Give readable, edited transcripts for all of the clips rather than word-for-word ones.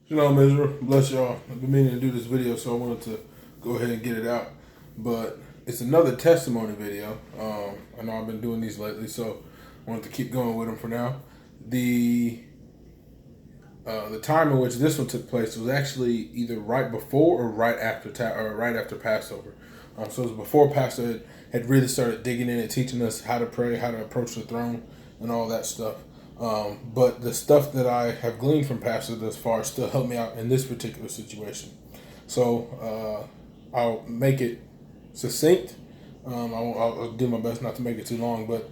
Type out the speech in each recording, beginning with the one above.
Shalom Israel, bless y'all. I've been meaning to do this video, so I wanted to go ahead and get it out. But it's another testimony video. I know I've been doing these lately, so I wanted to keep going with them for now. The time in which this one took place was actually either right before or right after Passover. So it was before Pastor had really started digging in and teaching us how to pray, how to approach the throne, and all that stuff. But the stuff that I have gleaned from Pastor thus far still helped me out in this particular situation. So I'll make it succinct. I'll do my best not to make it too long, but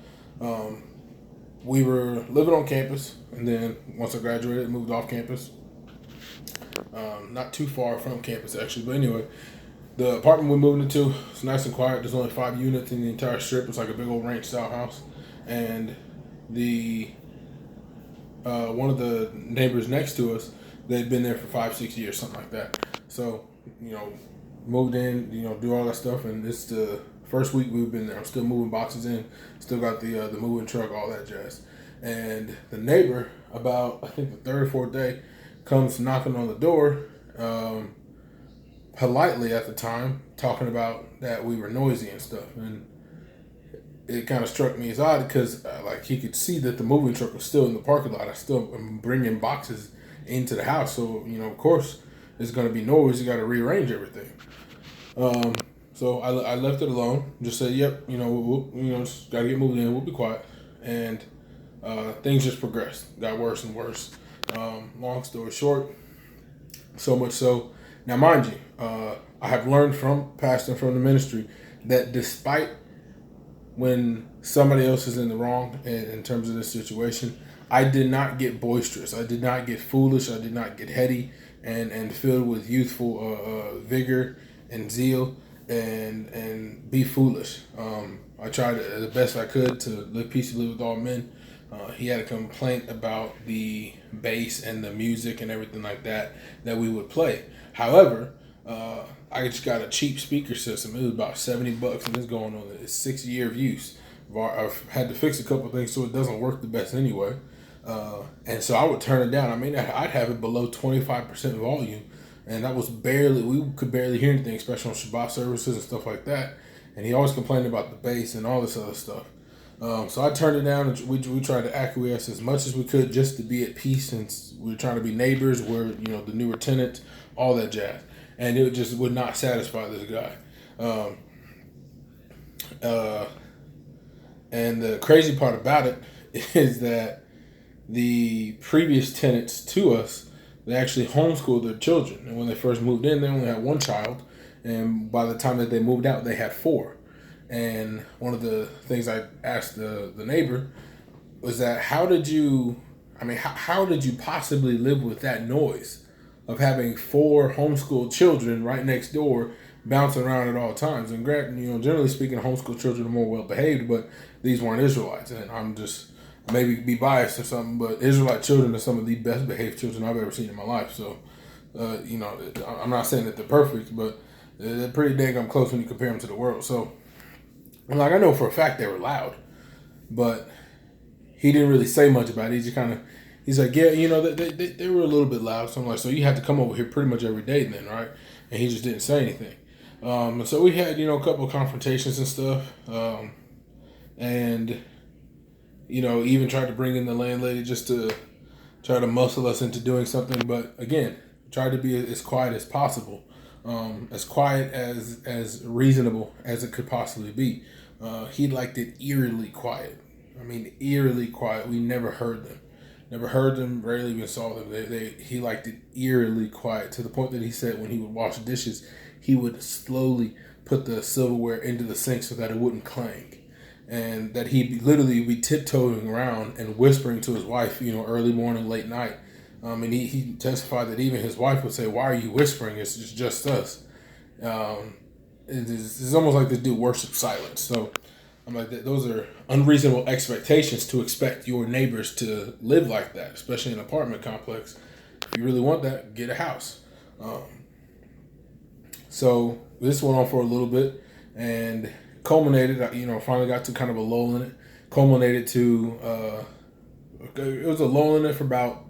we were living on campus, and then once I graduated, moved off campus. Not too far from campus, actually. But anyway, the apartment we moved into is nice and quiet. There's only 5 units in the entire strip. It's like a big old ranch-style house. And the one of the neighbors next to us, they'd been there for 5-6 years, something like that. So, moved in, do all that stuff, and it's the first week we've been there. I'm still moving boxes in, still got the moving truck, all that jazz. And the neighbor, about I think the third or fourth day, comes knocking on the door, politely at the time, talking about that we were noisy and stuff. And it kind of struck me as odd because like he could see that the moving truck was still in the parking lot. I still am bringing boxes into the house, so of course there's going to be noise. You got to rearrange everything. So I left it alone. Just said, "Yep, we'll just got to get moved in. We'll be quiet." And things just progressed, got worse and worse. Long story short, so much so. Now, mind you, I have learned from pastor and from the ministry that despite when somebody else is in the wrong in terms of this situation, I did not get boisterous. I did not get foolish. I did not get heady and filled with youthful vigor and zeal and be foolish. I tried the best I could to live peaceably with all men. He had a complaint about the bass and the music and everything like that we would play. However, I just got a cheap speaker system. It was about $70, and it's going on its 6th year of use. I've had to fix a couple things so it doesn't work the best anyway. And so I would turn it down. I mean, I'd have it below 25% volume, and that was we could barely hear anything, especially on Shabbat services and stuff like that. And he always complained about the bass and all this other stuff. So I turned it down, and we tried to acquiesce as much as we could just to be at peace, since we were trying to be neighbors. We're the newer tenants, all that jazz, and it just would not satisfy this guy. And the crazy part about it is that the previous tenants to us, they actually homeschooled their children, and when they first moved in, they only had 1 child, and by the time that they moved out, they had 4. And one of the things I asked the neighbor was that how did you possibly live with that noise of having 4 homeschooled children right next door bouncing around at all times? And generally speaking, homeschool children are more well behaved, but these weren't Israelites, and I'm just maybe be biased or something, but Israelite children are some of the best behaved children I've ever seen in my life. So, I'm not saying that they're perfect, but they're pretty dang close when you compare them to the world. So, I know for a fact they were loud, but he didn't really say much about it. He's like, yeah, they were a little bit loud. So I'm like, so you had to come over here pretty much every day then, right? And he just didn't say anything. So we had, a couple of confrontations and stuff. And, even tried to bring in the landlady just to try to muscle us into doing something. But again, tried to be as quiet as possible. As quiet as reasonable as it could possibly be. He liked it eerily quiet. I mean, eerily quiet. We never heard them. Rarely even saw them. He liked it eerily quiet, to the point that he said when he would wash dishes, he would slowly put the silverware into the sink so that it wouldn't clang. And that he'd literally be tiptoeing around and whispering to his wife, early morning, late night. And he testified that even his wife would say, "Why are you whispering? It's just us." It's almost like this dude worships silence. So I'm like, those are unreasonable expectations to expect your neighbors to live like that, especially in an apartment complex. If you really want that, get a house. So this went on for a little bit and culminated, finally got to kind of a lull in it. Culminated to, it was a lull in it for about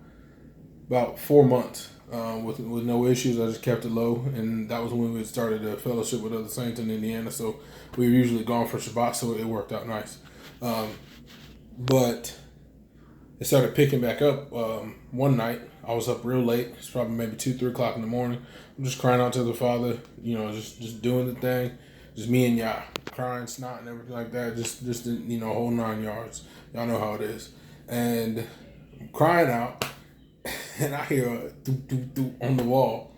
4 months. with no issues. I just kept it low, and that was when we started a fellowship with other saints in Indiana. So we were usually gone for Shabbat, so it worked out nice. But it started picking back up one night. I was up real late. It's probably maybe 2, 3 o'clock in the morning. I'm just crying out to the Father, just doing the thing. Just me and Yah, crying, snot, and everything like that. Just whole 9 yards. Y'all know how it is. And I'm crying out, and I hear a doop, doop, doop on the wall.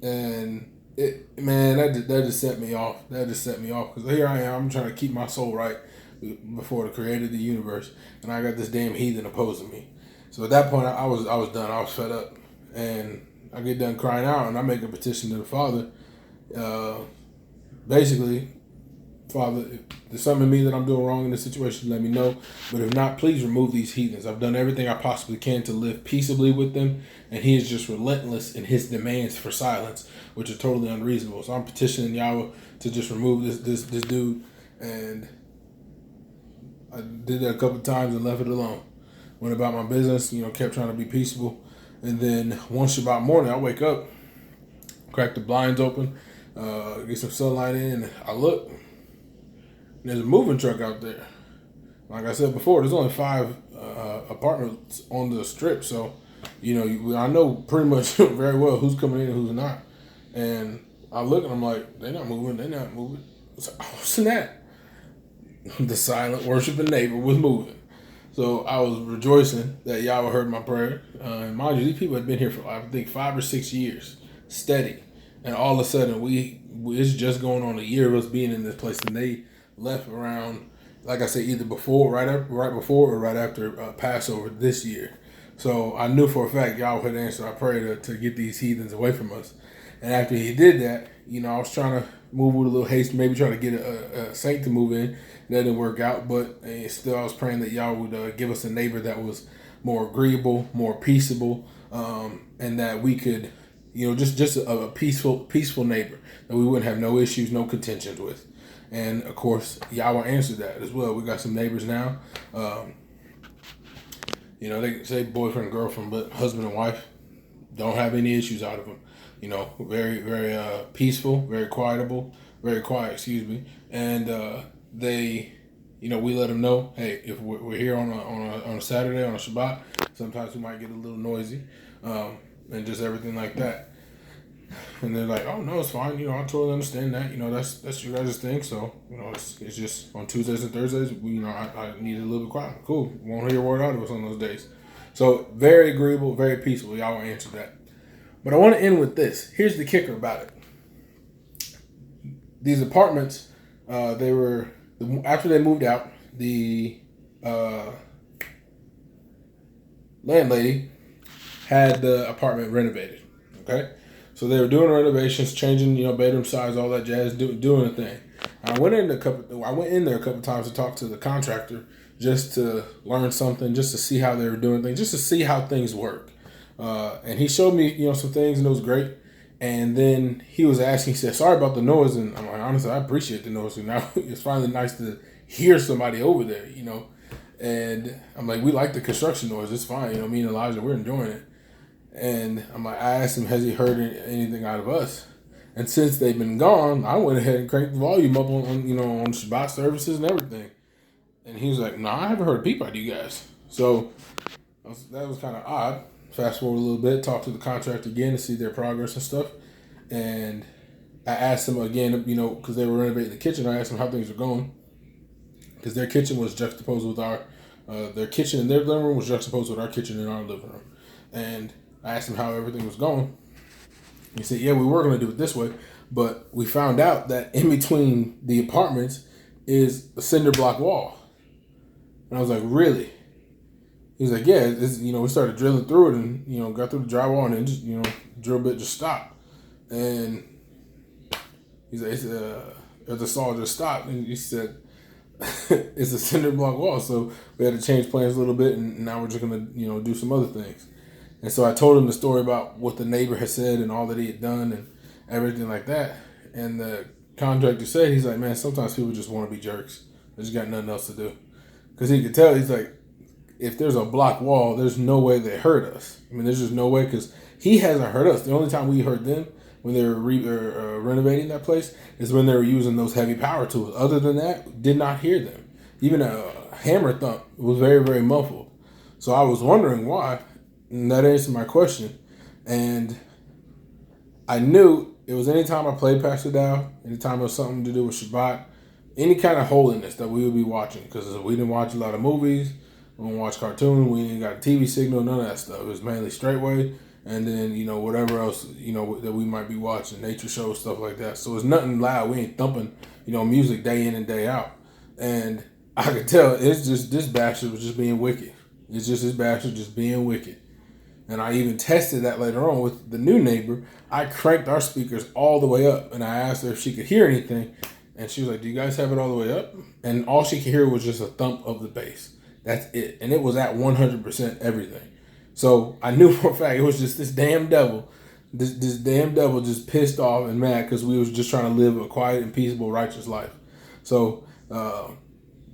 And that just set me off. That just set me off. Because here I am, I'm trying to keep my soul right before the creator of the universe, and I got this damn heathen opposing me. So at that point, I was done. I was fed up, and I get done crying out, and I make a petition to the Father. Basically, Father, if there's something in me that I'm doing wrong in this situation, let me know. But if not, please remove these heathens. I've done everything I possibly can to live peaceably with them, and he is just relentless in his demands for silence, which are totally unreasonable. So I'm petitioning Yahweh to just remove this dude, and I did that a couple of times and left it alone. Went about my business, kept trying to be peaceable. And then one Shabbat morning, I wake up, crack the blinds open, get some sunlight in, and I look. There's a moving truck out there. Like I said before, there's only 5 apartments on the strip, so I know pretty much very well who's coming in and who's not. And I look and I'm like, they're not moving. It's like, oh snap! The silent worshiping neighbor was moving. So I was rejoicing that Yahweh heard my prayer. And mind you, these people had been here for I think 5 or 6 years, steady. And all of a sudden, it's just going on a year of us being in this place, and they left around, like I said, either right before or right after Passover this year. So I knew for a fact Yahweh had answered our prayer to get these heathens away from us. And after he did that, I was trying to move with a little haste, maybe try to get a saint to move in. That didn't work out, but still I was praying that Yahweh would give us a neighbor that was more agreeable, more peaceable, and that we could, just a peaceful neighbor that we wouldn't have no issues, no contentions with. And of course, Yahweh answered that as well. We got some neighbors now. They say boyfriend and girlfriend, but husband and wife, don't have any issues out of them. Very, very peaceful, very quiet, excuse me. And they, we let them know, hey, if we're here on a Saturday, on a Shabbat, sometimes we might get a little noisy, and just everything like that. And they're like, oh no, it's fine. I totally understand that. That's your guys' thing. So it's just on Tuesdays and Thursdays. I need a little bit quiet. Cool. Won't hear a word out of us on those days. So very agreeable, very peaceful. Y'all will answer that. But I want to end with this. Here's the kicker about it. These apartments, after they moved out, the landlady had the apartment renovated. Okay. So they were doing renovations, changing, bedroom size, all that jazz, doing a thing. And I went in there a couple times to talk to the contractor, just to learn something, just to see how they were doing things, just to see how things work. And he showed me, some things, and it was great. And then he was asking, he said, sorry about the noise. And I'm like, honestly, I appreciate the noise. And now it's finally nice to hear somebody over there, And I'm like, we like the construction noise. It's fine. Me and Elijah, we're enjoying it. And I'm like, I asked him, has he heard anything out of us? And since they've been gone, I went ahead and cranked the volume up on Shabbat services and everything. And he was like, no, I haven't heard a peep out of you guys. So that was kind of odd. Fast forward a little bit, talk to the contractor again to see their progress and stuff. And I asked them again, because they were renovating the kitchen, I asked them how things are going. Because their kitchen was juxtaposed with their kitchen in their living room was juxtaposed with our kitchen in our living room. And I asked him how everything was going. He said, yeah, we were going to do it this way, but we found out that in between the apartments is a cinder block wall. And I was like, really? He was like, yeah, we started drilling through it and, got through the drywall and then just, drill bit just stopped. And he's like, the saw just stopped. And he said, it's a cinder block wall. So we had to change plans a little bit, and now we're just going to, do some other things. And so I told him the story about what the neighbor had said and all that he had done and everything like that. And the contractor said, he's like, man, sometimes people just want to be jerks. They just got nothing else to do. Because he could tell, he's like, if there's a block wall, there's no way they hurt us. I mean, there's just no way because he hasn't hurt us. The only time we hurt them when they were renovating that place is when they were using those heavy power tools. Other than that, did not hear them. Even a hammer thump was very, very muffled. So I was wondering why, and that answered my question. And I knew it was anytime I played Pastor Dow, anytime it was something to do with Shabbat, any kind of holiness that we would be watching, because we didn't watch a lot of movies, we didn't watch cartoons, we didn't got a TV signal, none of that stuff. It was mainly Straightway, and then, whatever else, that we might be watching, nature shows, stuff like that. So it's nothing loud. We ain't thumping, music day in and day out. And I could tell it's just this bastard was just being wicked. It's just this bastard just being wicked. And I even tested that later on with the new neighbor. I cranked our speakers all the way up, and I asked her if she could hear anything. And she was like, "Do you guys have it all the way up?" And all she could hear was just a thump of the bass. That's it. And it was at 100% everything. So I knew for a fact it was just this damn devil. This damn devil just pissed off and mad because we was just trying to live a quiet and peaceable, righteous life. So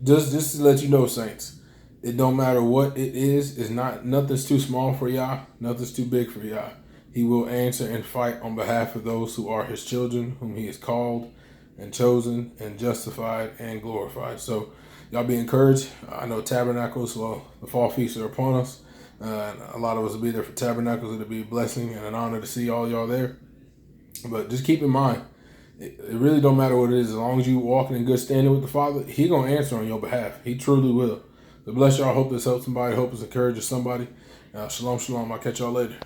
just to let you know, saints, it don't matter what it is. It's nothing's too small for Yah. Nothing's too big for Yah. He will answer and fight on behalf of those who are his children, whom he has called and chosen and justified and glorified. So y'all be encouraged. I know Tabernacles, the fall feasts are upon us. A lot of us will be there for Tabernacles. It'll be a blessing and an honor to see all y'all there. But just keep in mind, it really don't matter what it is. As long as you walking in good standing with the Father, he going to answer on your behalf. He truly will. So bless y'all. Hope this helps somebody. Hope this encourages somebody. Shalom, shalom. I'll catch y'all later.